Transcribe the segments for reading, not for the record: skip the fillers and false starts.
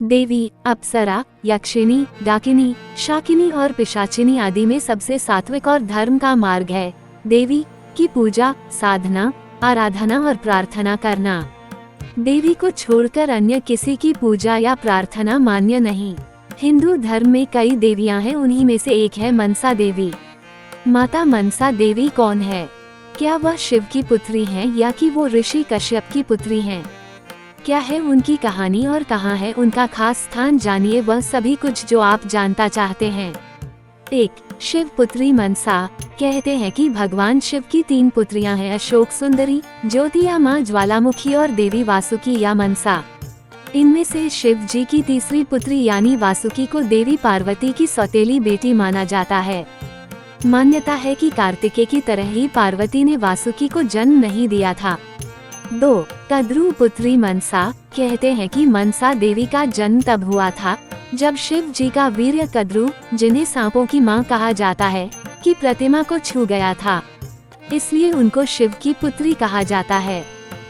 देवी, अप्सरा, यक्षिणी, डाकिनी, शाकिनी और पिशाचिनी आदि में सबसे सात्विक और धर्म का मार्ग है। देवी की पूजा, साधना, आराधना और प्रार्थना करना। देवी को छोड़कर अन्य किसी की पूजा या प्रार्थना मान्य नहीं। हिंदू धर्म में कई देवियां हैं, उन्हीं में से एक है मनसा देवी। माता मनसा देवी कौन है? क्या वह शिव की पुत्री हैं या कि वो ऋषि कश्यप की पुत्री हैं? क्या है उनकी कहानी और कहाँ है उनका खास स्थान? जानिए वह सभी कुछ जो आप जानना चाहते हैं। 1. शिव पुत्री मनसा। कहते हैं कि भगवान शिव की 3 पुत्रियां हैं, अशोक सुंदरी, ज्योति या माँ ज्वालामुखी और देवी वासुकी या मनसा। इनमें से शिव जी की तीसरी पुत्री यानी वासुकी को देवी पार्वती की सौतेली बेटी माना जाता है। मान्यता है कि कार्तिकेय की तरह ही पार्वती ने वासुकी को जन्म नहीं दिया था। 2. कद्रू पुत्री मनसा। कहते हैं कि मनसा देवी का जन्म तब हुआ था जब शिव जी का वीर्य कद्रू, जिन्हें सांपों की मां कहा जाता है, की प्रतिमा को छू गया था, इसलिए उनको शिव की पुत्री कहा जाता है।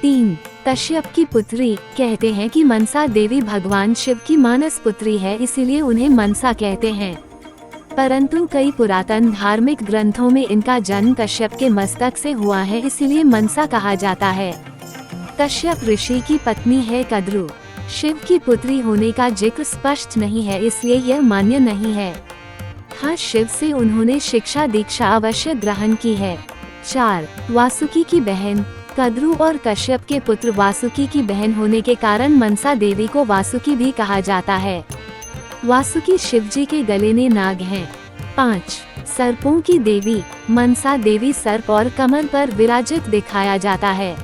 3. कश्यप की पुत्री। कहते हैं कि मनसा देवी भगवान शिव की मानस पुत्री है, इसीलिए उन्हें मनसा कहते हैं। परंतु कई पुरातन धार्मिक ग्रंथों में इनका जन्म कश्यप के मस्तक से हुआ है, इसीलिए मनसा कहा जाता है। कश्यप ऋषि की पत्नी है कद्रू। शिव की पुत्री होने का जिक्र स्पष्ट नहीं है, इसलिए यह मान्य नहीं है। हाँ, शिव से उन्होंने शिक्षा दीक्षा अवश्य ग्रहण की है। 4. वासुकी की बहन। कद्रू और कश्यप के पुत्र वासुकी की बहन होने के कारण मनसा देवी को वासुकी भी कहा जाता है। वासुकी शिवजी के गले में नाग हैं। 5. सर्पों की देवी। मनसा देवी सर्प और कमल पर विराजित दिखाया जाता है।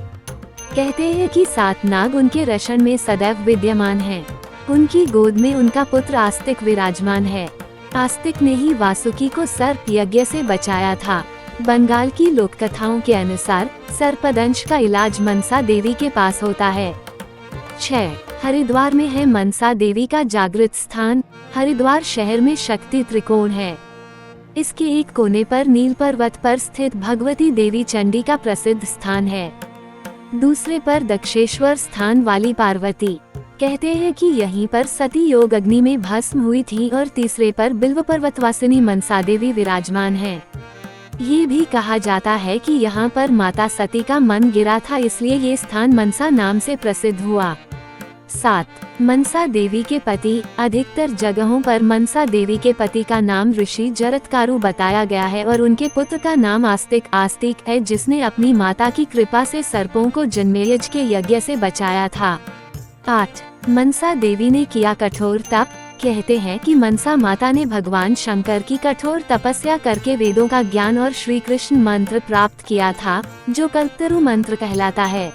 कहते हैं कि 7 नाग उनके रशन में सदैव विद्यमान हैं। उनकी गोद में उनका पुत्र आस्तिक विराजमान है। आस्तिक ने ही वासुकी को सर्प यज्ञ से बचाया था। बंगाल की लोक कथाओं के अनुसार सर्पदंश का इलाज मनसा देवी के पास होता है। 6. हरिद्वार में है मनसा देवी का जागृत स्थान। हरिद्वार शहर में शक्ति त्रिकोण है। इसके एक कोने पर नील पर्वत पर स्थित भगवती देवी चंडी का प्रसिद्ध स्थान है। दूसरे पर दक्षेश्वर स्थान वाली पार्वती। कहते हैं कि यहीं पर सती योग अग्नि में भस्म हुई थी और तीसरे पर बिल्व पर्वतवासिनी मनसा देवी विराजमान है। ये भी कहा जाता है कि यहाँ पर माता सती का मन गिरा था, इसलिए ये स्थान मनसा नाम से प्रसिद्ध हुआ। 7. मनसा देवी के पति। अधिकतर जगहों पर मनसा देवी के पति का नाम ऋषि जरत्कारु बताया गया है और उनके पुत्र का नाम आस्तिक है, जिसने अपनी माता की कृपा से सर्पों को जन्मेजय के यज्ञ से बचाया था। 8. मनसा देवी ने किया कठोर तप। कहते हैं कि मनसा माता ने भगवान शंकर की कठोर तपस्या करके वेदों का ज्ञान और श्री कृष्ण मंत्र प्राप्त किया था, जो कल्पतरु मंत्र कहलाता है।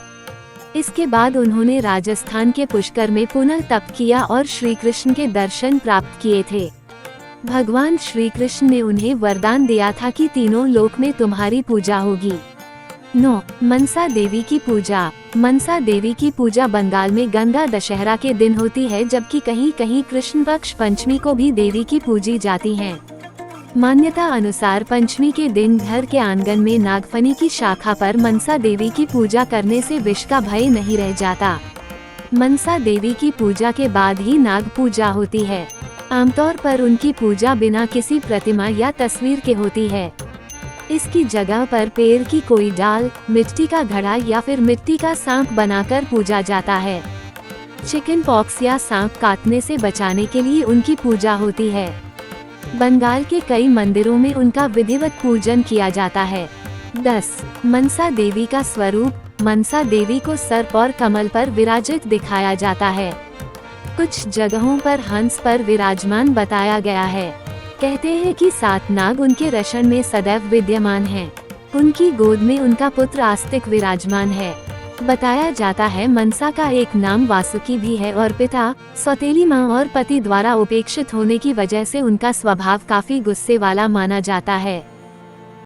इसके बाद उन्होंने राजस्थान के पुष्कर में पुनः तप किया और श्री कृष्ण के दर्शन प्राप्त किए थे। भगवान श्री कृष्ण ने उन्हें वरदान दिया था कि तीनों लोक में तुम्हारी पूजा होगी। 9. मनसा देवी की पूजा। मनसा देवी की पूजा बंगाल में गंगा दशहरा के दिन होती है, जबकि कहीं कहीं कृष्ण पक्ष पंचमी को भी देवी की पूजी जाती है। मान्यता अनुसार पंचमी के दिन घर के आंगन में नागफनी की शाखा पर मनसा देवी की पूजा करने से विष का भय नहीं रह जाता। मनसा देवी की पूजा के बाद ही नाग पूजा होती है। आमतौर पर उनकी पूजा बिना किसी प्रतिमा या तस्वीर के होती है। इसकी जगह पर पेड़ की कोई डाल, मिट्टी का घड़ा या फिर मिट्टी का सांप बनाकर पूजा जाता है। चिकन पॉक्स या सांप काटने से बचाने के लिए उनकी पूजा होती है। बंगाल के कई मंदिरों में उनका विधिवत पूजन किया जाता है। 10. मनसा देवी का स्वरूप। मनसा देवी को सर्प और कमल पर विराजित दिखाया जाता है। कुछ जगहों पर हंस पर विराजमान बताया गया है। कहते हैं कि 7 नाग उनके रशन में सदैव विद्यमान हैं। उनकी गोद में उनका पुत्र आस्तिक विराजमान है। बताया जाता है मनसा का एक नाम वासुकी भी है और पिता, सौतेली माँ और पति द्वारा उपेक्षित होने की वजह से उनका स्वभाव काफी गुस्से वाला माना जाता है।